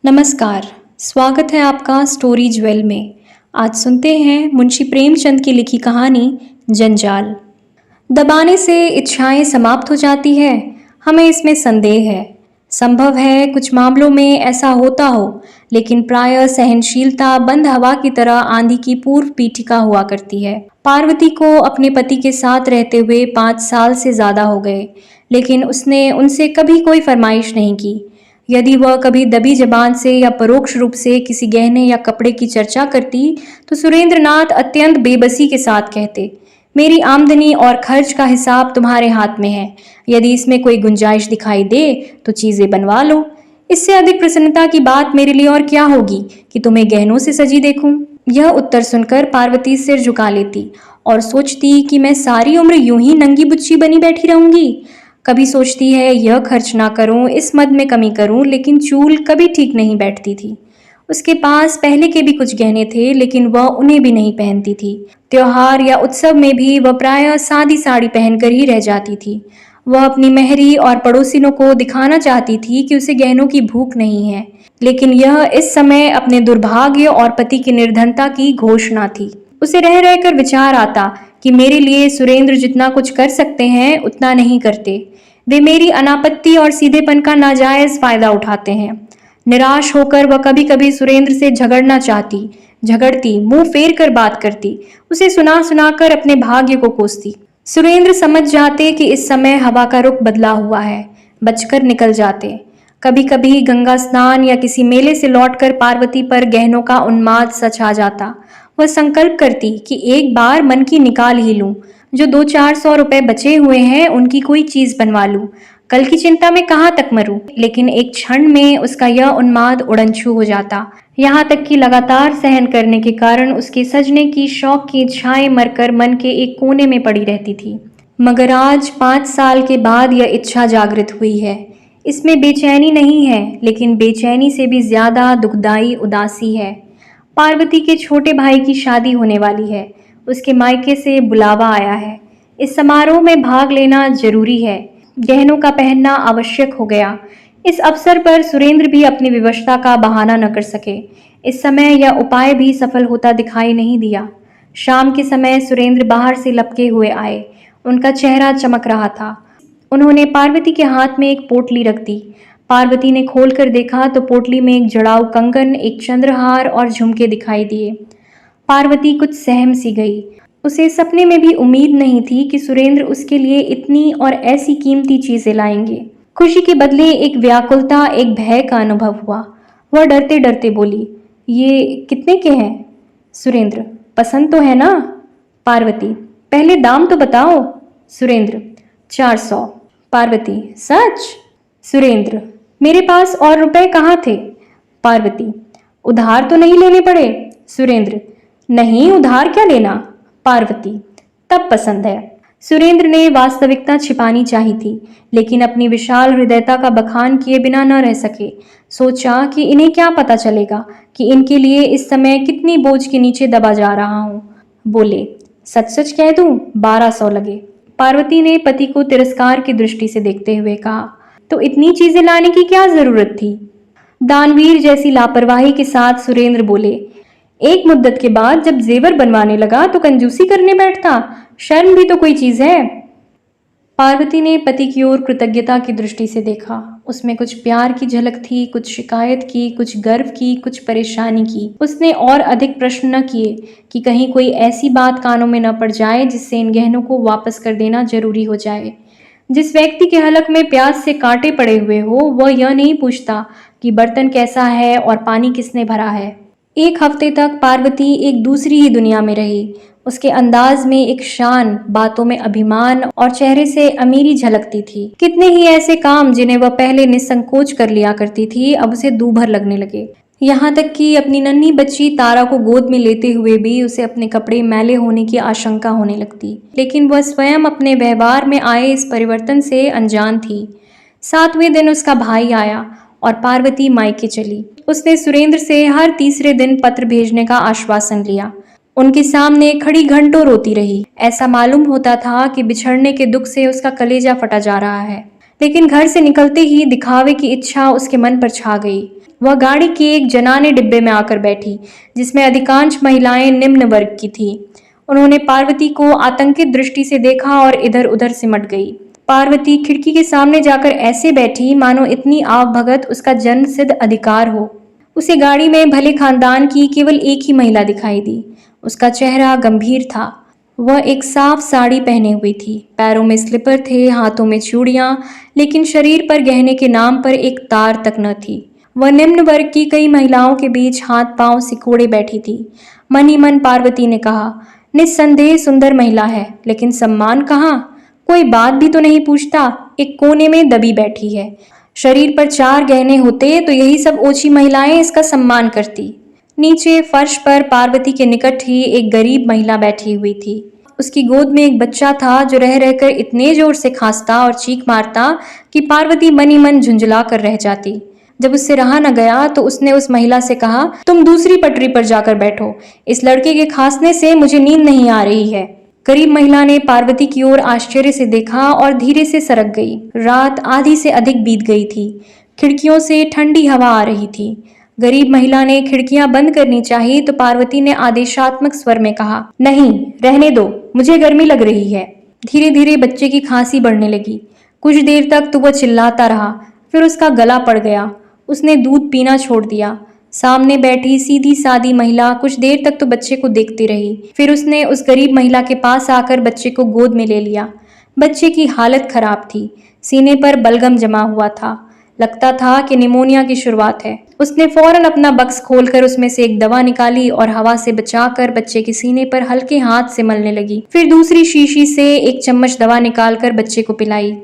नमस्कार। स्वागत है आपका स्टोरी ज्वेल में। आज सुनते हैं मुंशी प्रेमचंद की लिखी कहानी जंजाल। दबाने से इच्छाएं समाप्त हो जाती है, हमें इसमें संदेह है। संभव है कुछ मामलों में ऐसा होता हो, लेकिन प्रायः सहनशीलता बंद हवा की तरह आंधी की पूर्व पीठिका हुआ करती है। पार्वती को अपने पति के साथ रहते हुए 5 साल से ज्यादा हो गए, लेकिन उसने उनसे कभी कोई फरमाइश नहीं की। यदि वह कभी दबी जबान से या परोक्ष रूप से किसी गहने या कपड़े की चर्चा करती, तो सुरेंद्रनाथ अत्यंत बेबसी के साथ कहते, मेरी आमदनी और खर्च का हिसाब तुम्हारे हाथ में है। यदि इसमें कोई गुंजाइश दिखाई दे तो चीजें बनवा लो। इससे अधिक प्रसन्नता की बात मेरे लिए और क्या होगी कि तुम्हें गहनों से सजी देखूं। यह उत्तर सुनकर पार्वती सिर झुका लेती और सोचती कि मैं सारी उम्र यूं ही नंगी बुच्ची बनी बैठी रहूंगी। कभी सोचती है यह खर्च ना करूं, इस मद में कमी करूं, लेकिन चूल कभी ठीक नहीं बैठती थी। उसके पास पहले के भी कुछ गहने थे, लेकिन वह उन्हें भी नहीं पहनती थी। त्योहार या उत्सव में भी वह प्रायः सादी साड़ी पहनकर ही रह जाती थी। वह अपनी मेहरी और पड़ोसिनों को दिखाना चाहती थी कि उसे गहनों की भूख नहीं है, लेकिन यह इस समय अपने दुर्भाग्य और पति की निर्धनता की घोषणा थी। उसे रह रहकर विचार आता कि मेरे लिए सुरेंद्र जितना कुछ कर सकते हैं उतना नहीं करते। वे मेरी अनापत्ति और सीधेपन का नाजायज फायदा उठाते हैं। निराश होकर वह कभी कभी सुरेंद्र से झगड़ती, मुंह फेर कर बात करती, उसे सुना सुनाकर अपने भाग्य को कोसती। सुरेंद्र समझ जाते कि इस समय हवा का रुख बदला हुआ है, बचकर निकल जाते। कभी कभी गंगा स्नान या किसी मेले से लौटकर पार्वती पर गहनों का उन्माद सच आ जाता। वह संकल्प करती कि एक बार मन की निकाल ही लूं, जो 200-400 रुपए बचे हुए हैं उनकी कोई चीज बनवा लूं। कल की चिंता में कहाँ तक मरूं, लेकिन एक क्षण में उसका यह उन्माद उड़नछू हो जाता। यहाँ तक कि लगातार सहन करने के कारण उसके सजने की शौक की इच्छाएं मरकर मन के एक कोने में पड़ी रहती थी। मगर आज 5 साल के बाद यह इच्छा जागृत हुई है। इसमें बेचैनी नहीं है, लेकिन बेचैनी से भी ज्यादा दुखदाई उदासी है। पार्वती के छोटे भाई की शादी होने वाली है। उसके मायके से बुलावा आया है। इस समारोह में भाग लेना जरूरी है। गहनों का पहनना आवश्यक हो गया। इस अवसर पर सुरेंद्र भी अपनी विवशता का बहाना न कर सके। इस समय यह उपाय भी सफल होता दिखाई नहीं दिया। शाम के समय सुरेंद्र बाहर से लपके हुए आए। उनका चेहरा चमक रहा था। उन्होंने पार्वती के हाथ में एक पोटली रख दी। पार्वती ने खोलकर देखा तो पोटली में एक जड़ाऊ कंगन, एक चंद्रहार और झुमके दिखाई दिए। पार्वती कुछ सहम सी गई। उसे सपने में भी उम्मीद नहीं थी कि सुरेंद्र उसके लिए इतनी और ऐसी कीमती चीजें लाएंगे। खुशी के बदले एक व्याकुलता, एक भय का अनुभव हुआ। वह डरते डरते बोली, ये कितने के हैं? सुरेंद्र, पसंद तो है ना? पार्वती, पहले दाम तो बताओ। सुरेंद्र, 400। पार्वती, सच? सुरेंद्र, मेरे पास और रुपए कहाँ थे? पार्वती, उधार तो नहीं लेने पड़े? सुरेंद्र, नहीं, उधार क्या लेना? पार्वती, तब पसंद है। सुरेंद्र ने वास्तविकता छिपानी चाही थी, लेकिन अपनी विशाल हृदयता का बखान किए बिना न रह सके। सोचा कि इन्हें क्या पता चलेगा कि इनके लिए इस समय कितनी बोझ के नीचे दबा जा रहा हूं। बोले, सच सच कह दूं, 1200 लगे। पार्वती ने पति को तिरस्कार की दृष्टि से देखते हुए कहा, तो इतनी चीजें लाने की क्या जरूरत थी? दानवीर जैसी लापरवाही के साथ सुरेंद्र बोले, एक मुद्दत के बाद जब जेवर बनवाने लगा तो कंजूसी करने बैठता। शर्म भी तो कोई चीज है। पार्वती ने पति की ओर कृतज्ञता की दृष्टि से देखा। उसमें कुछ प्यार की झलक थी, कुछ शिकायत की, कुछ गर्व की, कुछ परेशानी की। उसने और अधिक प्रश्न न किए कि कहीं कोई ऐसी बात कानों में न पड़ जाए जिससे इन गहनों को वापस कर देना जरूरी हो जाए। जिस व्यक्ति के हलक में प्यास से कांटे पड़े हुए हो, वह यह नहीं पूछता कि बर्तन कैसा है और पानी किसने भरा है। एक हफ्ते तक पार्वती एक दूसरी ही दुनिया में रही। उसके अंदाज में एक शान, बातों में अभिमान और चेहरे से अमीरी झलकती थी। कितने ही ऐसे काम जिन्हें वह पहले निसंकोच कर लिया करती थी, अब उसे दूभर लगने लगे। यहाँ तक कि अपनी नन्ही बच्ची तारा को गोद में लेते हुए भी उसे अपने कपड़े मैले होने की आशंका होने लगती। लेकिन वह स्वयं अपने व्यवहार में आए इस परिवर्तन से अनजान थी। 7वें दिन उसका भाई आया और पार्वती मायके चली। उसने सुरेंद्र से हर तीसरे दिन पत्र भेजने का आश्वासन लिया। उनके सामने खड़ी घंटों रोती रही। ऐसा मालूम होता था कि बिछड़ने के दुख से उसका कलेजा फटा जा रहा है। लेकिन घर से निकलते ही दिखावे की इच्छा उसके मन पर छा गई। वह गाड़ी के एक जनाने डिब्बे में आकर बैठी, जिसमें अधिकांश महिलाएं निम्न वर्ग की थीं। उन्होंने पार्वती को आतंकित दृष्टि से देखा और इधर-उधर सिमट गई। पार्वती खिड़की के सामने जाकर ऐसे बैठी मानो इतनी आवभगत उसका जन्म सिद्ध अधिकार हो। उसे गाड़ी में भले खानदान की केवल एक ही महिला दिखाई दी। उसका चेहरा गंभीर था। वह एक साफ साड़ी पहने हुई थी, पैरों में स्लीपर थे, हाथों में चूड़ियां, लेकिन शरीर पर गहने के नाम पर एक तार तक न थी। वह निम्न वर्ग की कई महिलाओं के बीच हाथ पांव सिकोड़े बैठी थी। मन ही मन पार्वती ने कहा, निस्संदेह सुंदर महिला है, लेकिन सम्मान कहाँ? कोई बात भी तो नहीं पूछता, एक कोने में दबी बैठी है। शरीर पर 4 गहने होते तो यही सब ओछी महिलाएं इसका सम्मान करती। नीचे फर्श पर पार्वती के निकट ही एक गरीब महिला बैठी हुई थी। उसकी गोद में एक बच्चा था जो रह रहकर इतने जोर से खांसता और चीख मारता कि पार्वती मन ही मन झुंझला कर रह जाती। जब उससे रहा न गया तो उसने उस महिला से कहा, तुम दूसरी पटरी पर जाकर बैठो, इस लड़के के खांसने से मुझे नींद नहीं आ रही है। गरीब महिला ने पार्वती की ओर आश्चर्य से देखा और धीरे से सरक गई। रात आधी से अधिक बीत गई थी। खिड़कियों से ठंडी हवा आ रही थी। गरीब महिला ने खिड़कियां बंद करनी चाहिए तो पार्वती ने आदेशात्मक स्वर में कहा, नहीं, रहने दो, मुझे गर्मी लग रही है। धीरे धीरे बच्चे की खांसी बढ़ने लगी। कुछ देर तक तो वह चिल्लाता रहा, फिर उसका गला पड़ गया। उसने दूध पीना छोड़ दिया। सामने बैठी सीधी सादी महिला कुछ देर तक तो बच्चे को देखती रही। फिर उसने उस गरीब महिला के पास आकर बच्चे को गोद में ले लिया। बच्चे की हालत खराब थी। सीने पर बलगम जमा हुआ था। लगता था कि निमोनिया की शुरुआत है। उसने फौरन अपना बक्स खोलकर उसमें से एक दवा निकाली और हवा से बचाकर बच्चे के सीने पर हल्के हाथ से मलने लगी। फिर दूसरी शीशी से एक चम्मच दवा निकालकर बच्चे को पिलाई।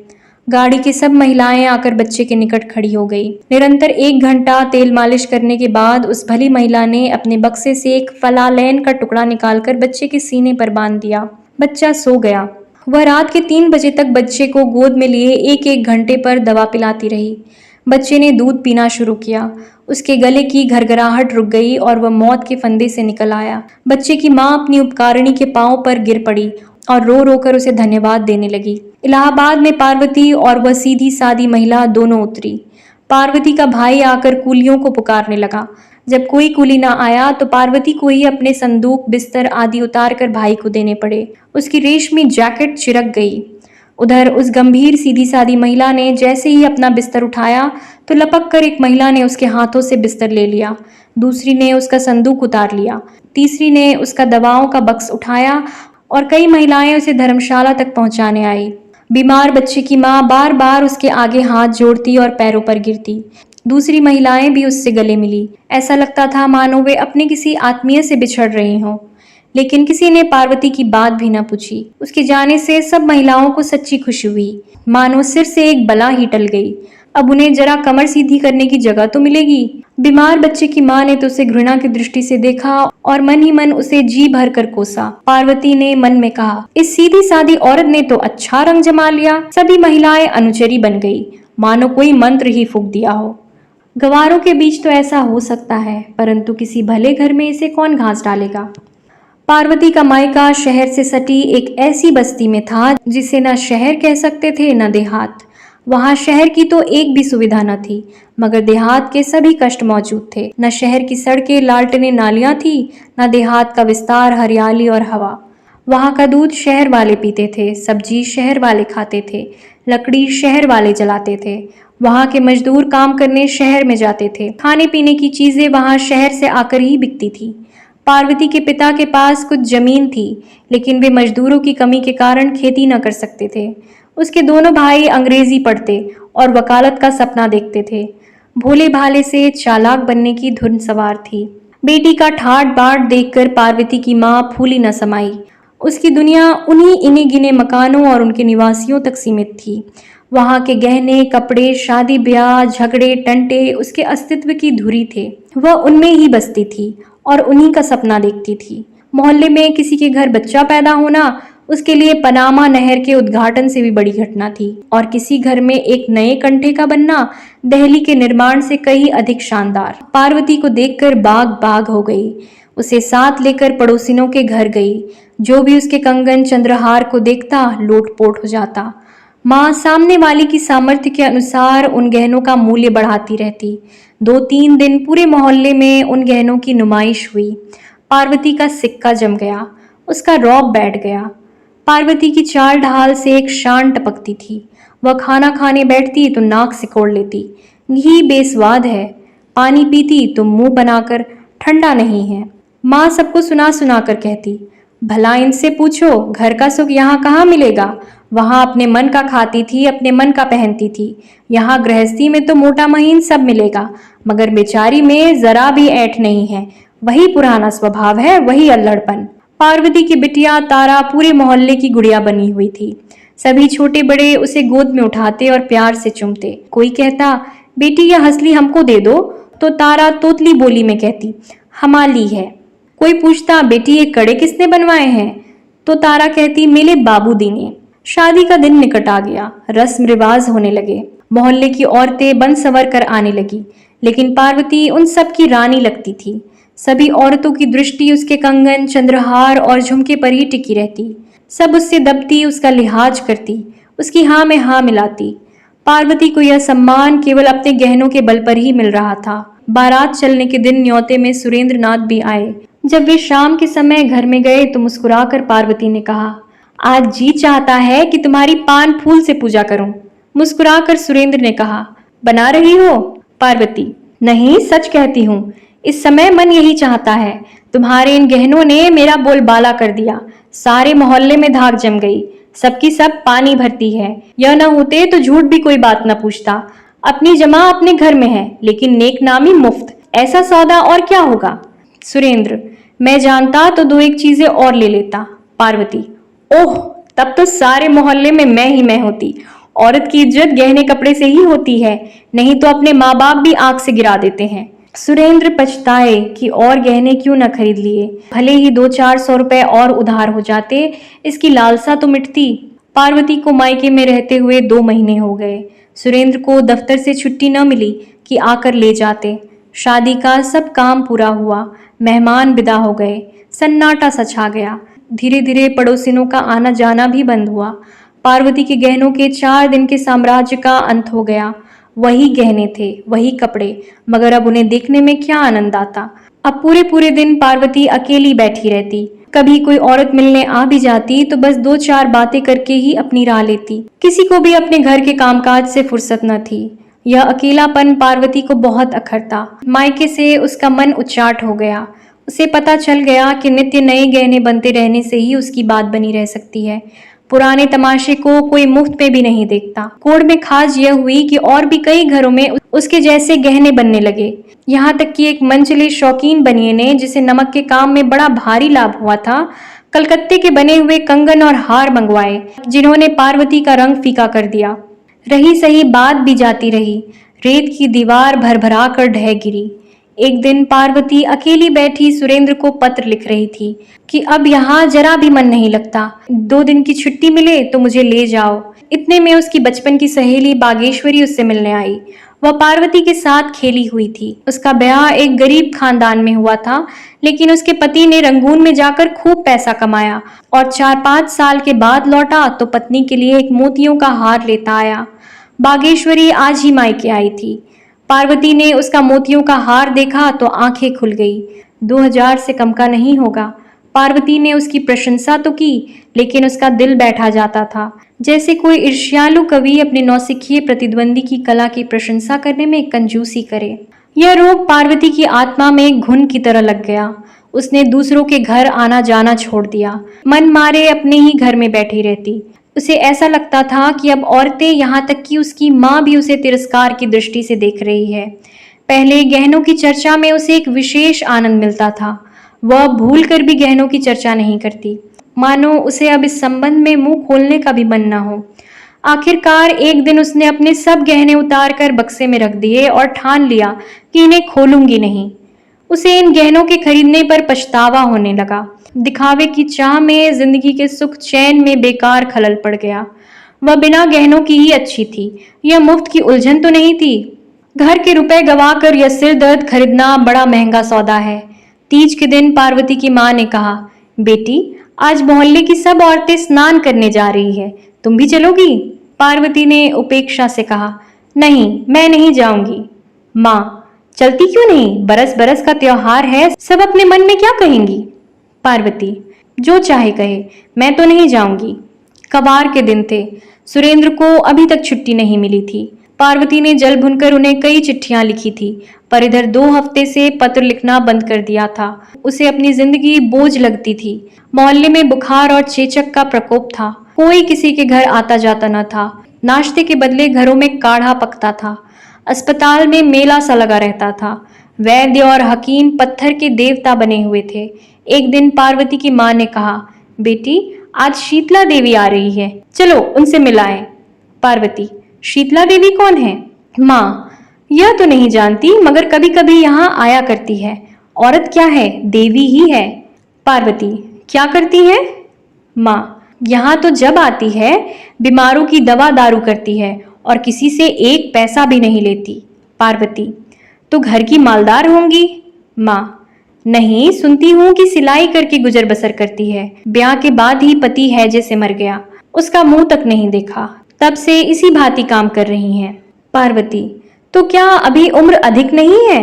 गाड़ी की सब महिलाएं आकर बच्चे के निकट खड़ी हो गई। निरंतर 1 घंटा तेल मालिश करने के बाद उस भली महिला ने अपने बक्से से एक फलालैन का टुकड़ा निकालकर बच्चे के सीने पर बांध दिया। बच्चा सो गया। वह रात के 3 बजे तक बच्चे को गोद में लिए 1-1 घंटे पर दवा पिलाती रही। बच्चे ने दूध पीना शुरू किया। उसके गले की घरघराहट रुक गई और वह मौत के फंदे से निकल आया। बच्चे की माँ अपनी उपकारिणी के पांव पर गिर पड़ी और रो रो कर उसे धन्यवाद देने लगी। इलाहाबाद में पार्वती और वह सीधी सादी महिला दोनों उतरी। पार्वती का भाई आकर कूलियों को पुकारने लगा। जब कोई कूली ना आया तो पार्वती को ही अपने संदूक, बिस्तर आदि उतार कर भाई को देने पड़े। उसकी रेशमी जैकेट चिरक गई। उधर उस गंभीर सीधी सादी महिला ने जैसे ही अपना बिस्तर उठाया तो लपक कर एक महिला ने उसके हाथों से बिस्तर ले लिया। दूसरी ने उसका संदूक उतार लिया। तीसरी ने उसका दवाओं का बक्स उठाया और कई महिलाएं उसे धर्मशाला तक पहुंचाने आई। बीमार बच्चे की माँ बार बार उसके आगे हाथ जोड़ती और पैरों पर गिरती। दूसरी महिलाएं भी उससे गले मिली। ऐसा लगता था मानो वे अपने किसी आत्मीय से बिछड़ रही हों। लेकिन किसी ने पार्वती की बात भी न पूछी। उसके जाने से सब महिलाओं को सच्ची खुशी हुई, मानो सिर से एक बला ही टल गई। अब उन्हें जरा कमर सीधी करने की जगह तो मिलेगी। बीमार बच्चे की माँ ने तो उसे घृणा की दृष्टि से देखा और मन ही मन उसे जी भर कर कोसा। पार्वती ने मन में कहा, इस सीधी सादी औरत ने तो अच्छा रंग जमा लिया। सभी महिलाएं अनुचरी बन गई, मानो कोई मंत्र ही फूंक दिया हो। गंवारों के बीच तो ऐसा हो सकता है, परंतु किसी भले घर में इसे कौन घास डालेगा। पार्वती का मायका शहर से सटी एक ऐसी बस्ती में था जिसे न शहर कह सकते थे न देहात। वहां शहर की तो एक भी सुविधा न थी, मगर देहात के सभी कष्ट मौजूद थे। न शहर की सड़कें लालटेने नालियां थी, न देहात का विस्तार हरियाली और हवा। वहां का दूध शहर वाले पीते थे, सब्जी शहर वाले खाते थे, लकड़ी शहर वाले जलाते थे। वहां के मजदूर काम करने शहर में जाते थे। खाने पीने की चीजें वहां शहर से आकर ही बिकती थी। पार्वती के पिता के पास कुछ जमीन थी, लेकिन वे मजदूरों की कमी के कारण खेती न कर सकते थे। उसके दोनों भाई अंग्रेजी पढ़ते और वकालत का सपना देखते थे। भोले भाले से चालाक बनने की धुन सवार थी। बेटी का ठाट बाट देखकर पार्वती की माँ फूली न समाई। उसकी दुनिया उन्हीं इन्हीं गिने मकानों और उनके निवासियों तक सीमित थी। वहां के गहने, कपड़े, शादी ब्याह, झगड़े, टंटे उसके अस्तित्व की धुरी थे। वह उनमें ही बसती थी और उन्हीं का सपना देखती थी। मोहल्ले में किसी के घर बच्चा पैदा होना उसके लिए पनामा नहर के उद्घाटन से भी बड़ी घटना थी, और किसी घर में एक नए कंठे का बनना दहली के निर्माण से कहीं अधिक शानदार। पार्वती को देखकर बाग बाग हो गई। उसे साथ लेकर पड़ोसिनों के घर गई। जो भी उसके कंगन चंद्रहार को देखता लोटपोट हो जाता। माँ सामने वाली की सामर्थ्य के अनुसार उन गहनों का मूल्य बढ़ाती रहती। 2-3 दिन पूरे मोहल्ले में उन गहनों की नुमाइश हुई। पार्वती का सिक्का जम गया, उसका रौब बैठ गया। पार्वती की चाल ढाल से एक शान टपकती थी। वह खाना खाने बैठती तो नाक सिकोड़ लेती, घी बेस्वाद है। पानी पीती तो मुंह बनाकर, ठंडा नहीं है। माँ सबको सुना सुना कर कहती, भला इनसे पूछो घर का सुख यहाँ कहाँ मिलेगा। वहां अपने मन का खाती थी, अपने मन का पहनती थी। यहाँ गृहस्थी में तो मोटा महीन सब मिलेगा, मगर बेचारी में जरा भी ऐठ नहीं है। वही पुराना स्वभाव है, वही अल्हड़पन। पार्वती की बिटिया तारा पूरे मोहल्ले की गुड़िया बनी हुई थी। सभी छोटे बड़े उसे गोद में उठाते और प्यार से चूमते। कोई कहता, बेटी यह हंसली हमको दे दो, तो तारा तोतली बोली में कहती, हमारी है। कोई पूछता, बेटी ये कड़े किसने बनवाए हैं, तो तारा कहती, मेरे बाबूजी ने। शादी का दिन निकट आ गया, रस्म रिवाज होने लगे। मोहल्ले की औरतें बन सवर कर आने लगी, लेकिन पार्वती उन सब की रानी लगती थी। सभी औरतों की दृष्टि उसके कंगन, चंद्रहार और झुमके पर ही टिकी रहती। सब उससे दबती, उसका लिहाज करती, उसकी हाँ में हाँ मिलाती। पार्वती को यह सम्मान केवल अपने गहनों के बल पर ही मिल रहा था। बारात चलने के दिन न्योते में सुरेंद्र नाथ भी आए। जब वे शाम के समय घर में गए तो मुस्कुराकर पार्वती ने कहा, आज जी चाहता है कि तुम्हारी पान फूल से पूजा करूं। मुस्कुराकर सुरेंद्र ने कहा, बना रही हो? पार्वती, नहीं सच कहती हूँ, इस समय मन यही चाहता है। तुम्हारे इन गहनों ने मेरा बोलबाला कर दिया। सारे मोहल्ले में धाक जम गई, सबकी सब पानी भरती है। यह न होते तो झूठ भी कोई बात न पूछता। अपनी जमा अपने घर में है, लेकिन नेक नामी मुफ्त। ऐसा सौदा और क्या होगा? सुरेंद्र, मैं जानता तो 2-1 चीजें और ले लेता। पार्वती, ओह, तब तो सारे मोहल्ले में मैं ही मैं होती। औरत की इज्जत गहने कपड़े से ही होती है, नहीं तो अपने माँ बाप भी आंख से गिरा देते हैं। सुरेंद्र पछताए कि और गहने क्यों न खरीद लिए, भले ही 200-400 रुपए और उधार हो जाते, इसकी लालसा तो मिटती। पार्वती को मायके में रहते हुए 2 महीने हो गए। सुरेंद्र को दफ्तर से छुट्टी न मिली कि आकर ले जाते। शादी का सब काम पूरा हुआ, मेहमान विदा हो गए, सन्नाटा सा छा गया। धीरे धीरे पड़ोसिनों का आना जाना भी बंद हुआ। पार्वती के गहनों के 4 दिन के साम्राज्य का अंत हो गया। वही गहने थे, वही कपड़े, मगर अब उन्हें देखने में क्या आनंद आता। अब पूरे पूरे दिन पार्वती अकेली बैठी रहती। कभी कोई औरत मिलने आ भी जाती तो बस 2-4 बातें करके ही अपनी राह लेती। किसी को भी अपने घर के कामकाज से फुर्सत न थी। यह अकेलापन पार्वती को बहुत अखरता। मायके से उसका मन उचाट हो गया। उसे पता चल गया कि नित्य नए गहने बनते रहने से ही उसकी बात बनी रह सकती है। पुराने तमाशे को कोई मुफ्त में भी नहीं देखता। कोड़ में खाज यह हुई कि और भी कई घरों में उसके जैसे गहने बनने लगे। यहाँ तक कि एक मनचले शौकीन बनिए ने, जिसे नमक के काम में बड़ा भारी लाभ हुआ था, कलकत्ते के बने हुए कंगन और हार मंगवाए, जिन्होंने पार्वती का रंग फीका कर दिया। रही सही बात भी जाती रही। रेत की दीवार भरभरा कर ढह गिरी। एक दिन पार्वती अकेली बैठी सुरेंद्र को पत्र लिख रही थी कि अब यहाँ जरा भी मन नहीं लगता, 2 दिन की छुट्टी मिले तो मुझे ले जाओ। इतने में उसकी बचपन की सहेली बागेश्वरी उससे मिलने आई। वह पार्वती के साथ खेली हुई थी। उसका ब्याह एक गरीब खानदान में हुआ था, लेकिन उसके पति ने रंगून में जाकर खूब पैसा कमाया और 4-5 साल के बाद लौटा तो पत्नी के लिए एक मोतियों का हार लेता आया। बागेश्वरी आज ही मायके आई थी। पार्वती ने उसका मोतियों का हार देखा तो आंखें खुल गई। 2000 से कम का नहीं होगा। पार्वती ने उसकी प्रशंसा तो की, लेकिन उसका दिल बैठा जाता था, जैसे कोई ईर्ष्यालु कवि अपने नौसिखिए प्रतिद्वंदी की कला की प्रशंसा करने में कंजूसी करे। यह रोग पार्वती की आत्मा में घुन की तरह लग गया। उसने दूसरों के घर आना जाना छोड़ दिया। मन मारे अपने ही घर में बैठी रहती। उसे ऐसा लगता था कि अब औरतें, यहाँ तक कि उसकी माँ भी उसे तिरस्कार की दृष्टि से देख रही है। पहले गहनों की चर्चा में उसे एक विशेष आनंद मिलता था। वह भूल कर भी गहनों की चर्चा नहीं करती, मानो उसे अब इस संबंध में मुंह खोलने का भी मन न हो। आखिरकार एक दिन उसने अपने सब गहने उतार कर बक्से में रख दिए और ठान लिया कि इन्हें खोलूंगी नहीं। उसे इन गहनों के खरीदने पर पछतावा होने लगा। दिखावे की चाह में जिंदगी के सुख चैन में बेकार खलल पड़ गया। वह बिना गहनों की ही अच्छी थी। यह मुफ्त की उलझन तो नहीं थी। घर के रुपए गवाकर यह सिर दर्द खरीदना बड़ा महंगा सौदा है। तीज के दिन पार्वती की माँ ने कहा, बेटी आज मोहल्ले की सब औरतें स्नान करने जा रही है, तुम भी चलोगी? पार्वती ने उपेक्षा से कहा, नहीं, मैं नहीं जाऊंगी। माँ, चलती क्यों नहीं? बरस बरस का त्योहार है, सब अपने मन में क्या कहेंगी? पार्वती, जो चाहे कहे, मैं तो नहीं जाऊंगी। कबार के दिन थे। सुरेंद्र को अभी तक छुट्टी नहीं मिली थी। पार्वती ने जल भुनकर उन्हें कई चिट्ठियां लिखी थी, पर इधर 2 हफ्ते से पत्र लिखना बंद कर दिया था। उसे अपनी जिंदगी बोझ लगती थी। मोहल्ले में बुखार और चेचक का प्रकोप था। कोई किसी के घर आता जाता न था। नाश्ते के बदले घरों में काढ़ा पकता था। अस्पताल में मेला सा लगा रहता था। वैद्य और हकीम पत्थर के देवता बने हुए थे। एक दिन पार्वती की माँ ने कहा, बेटी, आज शीतला देवी आ रही है, चलो उनसे मिलाएं। पार्वती, शीतला देवी कौन है? माँ, यह तो नहीं जानती, मगर कभी कभी यहाँ आया करती है। औरत क्या है, देवी ही है। पार्वती, क्या करती है? माँ, यहाँ तो जब आती है बीमारों की दवा दारू करती है और किसी से 1 पैसा भी नहीं लेती। पार्वती, तो घर की मालदार होंगी। माँ, नहीं, सुनती हूँ कि सिलाई करके गुजर बसर करती है। ब्याह के बाद ही पति हैजे से मर गया, उसका मुंह तक नहीं देखा, तब से इसी भांति काम कर रही हैं। पार्वती, तो क्या अभी उम्र अधिक नहीं है?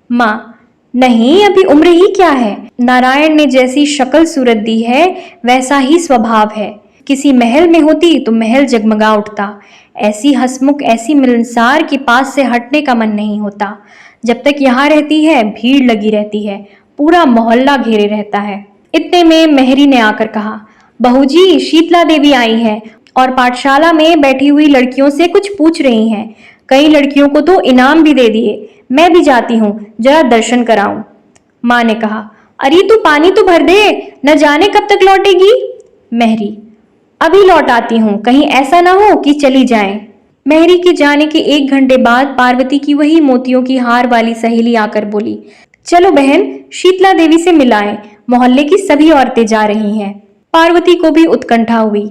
माँ, नहीं, अभी उम्र ही क्या है। नारायण ने जैसी शक्ल सूरत दी है वैसा ही स्वभाव है। किसी महल में होती तो महल जगमगा उठता। ऐसी हंसमुख, ऐसी मिलनसार के पास से हटने का मन नहीं होता। जब तक यहाँ रहती है भीड़ लगी रहती है, पूरा मोहल्ला घेरे रहता है। इतने में मेहरी ने आकर कहा, बहू जी, शीतला देवी आई है और पाठशाला में बैठी हुई लड़कियों से कुछ पूछ रही हैं। कई लड़कियों को तो इनाम भी दे दिए। मैं भी जाती हूँ, जरा दर्शन कराऊं। माँ ने कहा, अरे तू पानी तो भर दे, न जाने कब तक लौटेगी। मेहरी, अभी लौट आती हूँ, कहीं ऐसा ना हो कि चली जाए। मेहरी के जाने के 1 घंटे बाद पार्वती की वही मोतियों की हार वाली सहेली आकर बोली, चलो बहन, शीतला देवी से मिलाएं, मोहल्ले की सभी औरतें जा रही हैं। पार्वती को भी उत्कंठा हुई।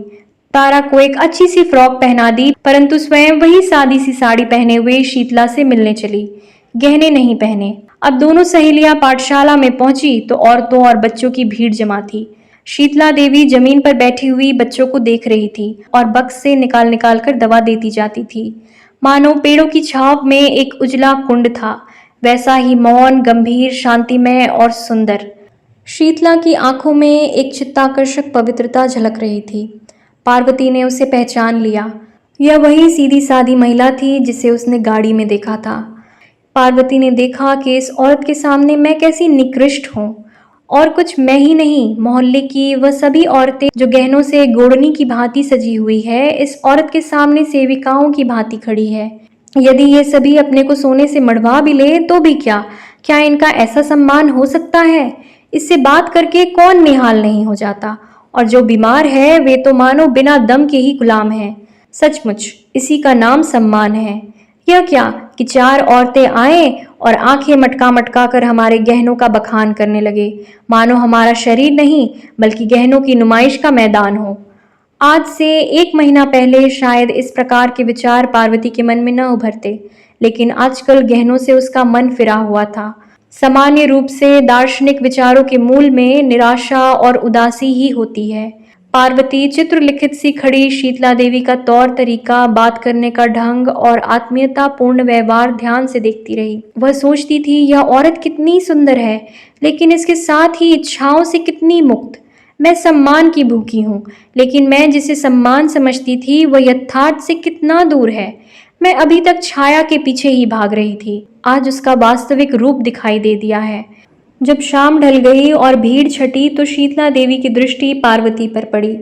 तारा को एक अच्छी सी फ्रॉक पहना दी, परंतु स्वयं वही सादी सी साड़ी पहने हुए शीतला से मिलने चली। गहने नहीं पहने। अब दोनों सहेलियां पाठशाला में पहुंची तो औरतों और बच्चों की भीड़ जमा थी। शीतला देवी जमीन पर बैठी हुई बच्चों को देख रही थी और बक्स से निकाल निकाल कर दवा देती जाती थी। मानो पेड़ों की छांव में एक उजला कुंड था, वैसा ही मौन, गंभीर, शांतिमय और सुंदर। शीतला की आंखों में एक चित्ताकर्षक पवित्रता झलक रही थी। पार्वती ने उसे पहचान लिया। यह वही सीधी सादी महिला थी जिसे उसने गाड़ी में देखा था। पार्वती ने देखा कि इस औरत के सामने मैं कैसी निकृष्ट हूँ। और कुछ मैं ही नहीं, मोहल्ले की वह सभी औरतें जो गहनों से गोड़नी की भांति सजी हुई है, इस औरत के सामने सेविकाओं की भांति खड़ी है। यदि ये सभी अपने को सोने से मढ़वा भी ले तो भी क्या, क्या इनका ऐसा सम्मान हो सकता है? इससे बात करके कौन निहाल नहीं हो जाता। और जो बीमार है वे तो मानो बिना दम के ही गुलाम हैं। सचमुच इसी का नाम सम्मान है। यह क्या कि 4 औरतें आए और आंखें मटका मटका कर हमारे गहनों का बखान करने लगे, मानो हमारा शरीर नहीं बल्कि गहनों की नुमाइश का मैदान हो। आज से 1 महीना पहले शायद इस प्रकार के विचार पार्वती के मन में न उभरते, लेकिन आजकल गहनों से उसका मन फिरा हुआ था। सामान्य रूप से दार्शनिक विचारों के मूल में निराशा और उदासी ही होती है। पार्वती चित्रलिखित सी खड़ी शीतला देवी का तौर तरीका, बात करने का ढंग और आत्मीयता पूर्ण व्यवहार ध्यान से देखती रही। वह सोचती थी, यह औरत कितनी सुंदर है, लेकिन इसके साथ ही इच्छाओं से कितनी मुक्त। मैं सम्मान की भूखी हूँ, लेकिन मैं जिसे सम्मान समझती थी वह यथार्थ से कितना दूर है। मैं अभी तक छाया के पीछे ही भाग रही थी, आज उसका वास्तविक रूप दिखाई दे दिया है। जब शाम ढल गई और भीड़ छटी तो शीतला देवी की दृष्टि पार्वती पर पड़ी।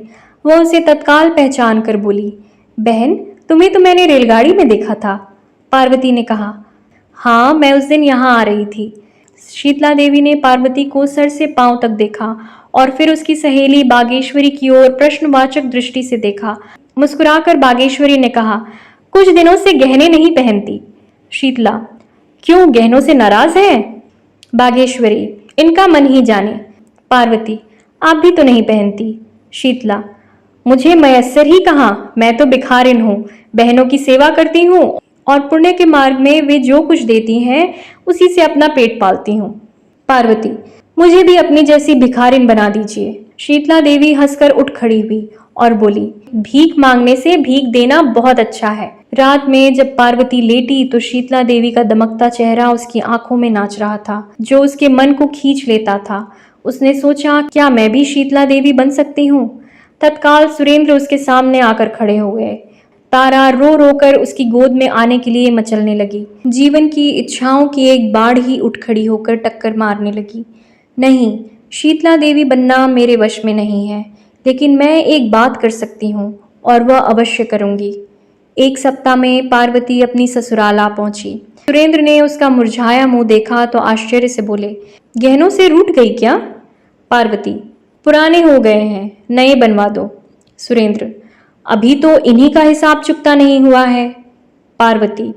वह उसे तत्काल पहचान कर बोली, बहन, तुम्हें तो मैंने रेलगाड़ी में देखा था। पार्वती ने कहा, हाँ, मैं उस दिन यहाँ आ रही थी। शीतला देवी ने पार्वती को सर से पांव तक देखा और फिर उसकी सहेली बागेश्वरी की ओर प्रश्नवाचक दृष्टि से देखा। मुस्कुराकर बागेश्वरी ने कहा, कुछ दिनों से गहने नहीं पहनती। शीतला, क्यों, गहनों से नाराज है? बागेश्वरी, इनका मन ही जाने। पार्वती, आप भी तो नहीं पहनती। शीतला, मुझे मयस्सर ही कहाँ, मैं तो भिखारिन हूँ, बहनों की सेवा करती हूँ और पुण्य के मार्ग में वे जो कुछ देती हैं उसी से अपना पेट पालती हूँ। पार्वती, मुझे भी अपनी जैसी भिखारिन बना दीजिए। शीतला देवी हंसकर उठ खड़ी हुई और बोली, भीख मांगने से भीख देना बहुत अच्छा है। रात में जब पार्वती लेटी तो शीतला देवी का दमकता चेहरा उसकी आंखों में नाच रहा था, जो उसके मन को खींच लेता था। उसने सोचा, क्या मैं भी शीतला देवी बन सकती हूँ? तत्काल सुरेंद्र उसके सामने आकर खड़े हो गए। तारा रो रो कर उसकी गोद में आने के लिए मचलने लगी। जीवन की इच्छाओं की एक बाढ़ ही उठ खड़ी होकर टक्कर मारने लगी। नहीं, शीतला देवी बनना मेरे वश में नहीं है, लेकिन मैं एक बात कर सकती हूँ और वह अवश्य करूँगी। एक सप्ताह में पार्वती अपनी ससुराल आ पहुंची। सुरेंद्र ने उसका मुरझाया मुंह देखा तो आश्चर्य से बोले, गहनों से रूठ गई क्या? पार्वती, पुराने हो गए हैं, नए बनवा दो। सुरेंद्र, अभी तो इन्हीं का हिसाब चुकता नहीं हुआ है। पार्वती,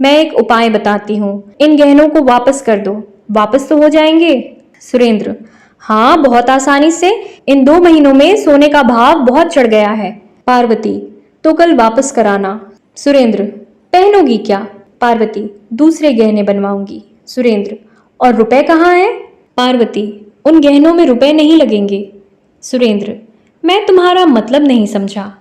मैं एक उपाय बताती हूँ, इन गहनों को वापस कर दो, वापस तो हो जाएंगे। सुरेंद्र, हाँ, बहुत आसानी से। इन 2 महीनों में सोने का भाव बहुत चढ़ गया है। पार्वती, तो कल वापस कराना। सुरेंद्र, पहनोगी क्या? पार्वती, दूसरे गहने बनवाऊंगी। सुरेंद्र, और रुपए कहाँ हैं? पार्वती, उन गहनों में रुपए नहीं लगेंगे। सुरेंद्र, मैं तुम्हारा मतलब नहीं समझा।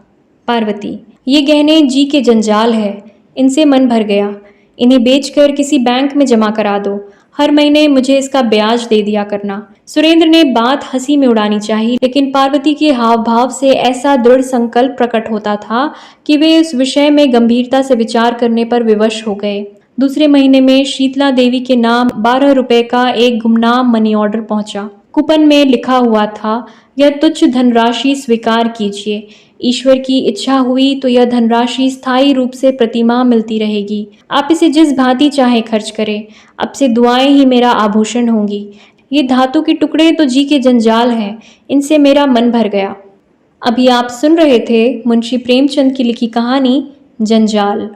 पार्वती, ये गहने जी के जंजाल है, इनसे मन भर गया। इन्हें बेचकर किसी बैंक में जमा करा दो, हर महीने मुझे इसका ब्याज दे दिया करना। सुरेंद्र ने बात हंसी में उड़ानी चाहिए, लेकिन पार्वती के हाव भाव से ऐसा दृढ़ संकल्प प्रकट होता था कि वे उस विषय में गंभीरता से विचार करने पर विवश हो गए। दूसरे महीने में शीतला देवी के नाम 12 रुपए का एक गुमनाम मनी ऑर्डर पहुंचा। कूपन में लिखा हुआ था, यह तुच्छ धनराशि स्वीकार कीजिए। ईश्वर की इच्छा हुई तो यह धनराशि स्थायी रूप से प्रतिमाह मिलती रहेगी। आप इसे जिस भांति चाहे खर्च करें। अब से दुआएं ही मेरा आभूषण होंगी। ये धातु के टुकड़े तो जी के जंजाल हैं, इनसे मेरा मन भर गया। अभी आप सुन रहे थे मुंशी प्रेमचंद की लिखी कहानी जंजाल।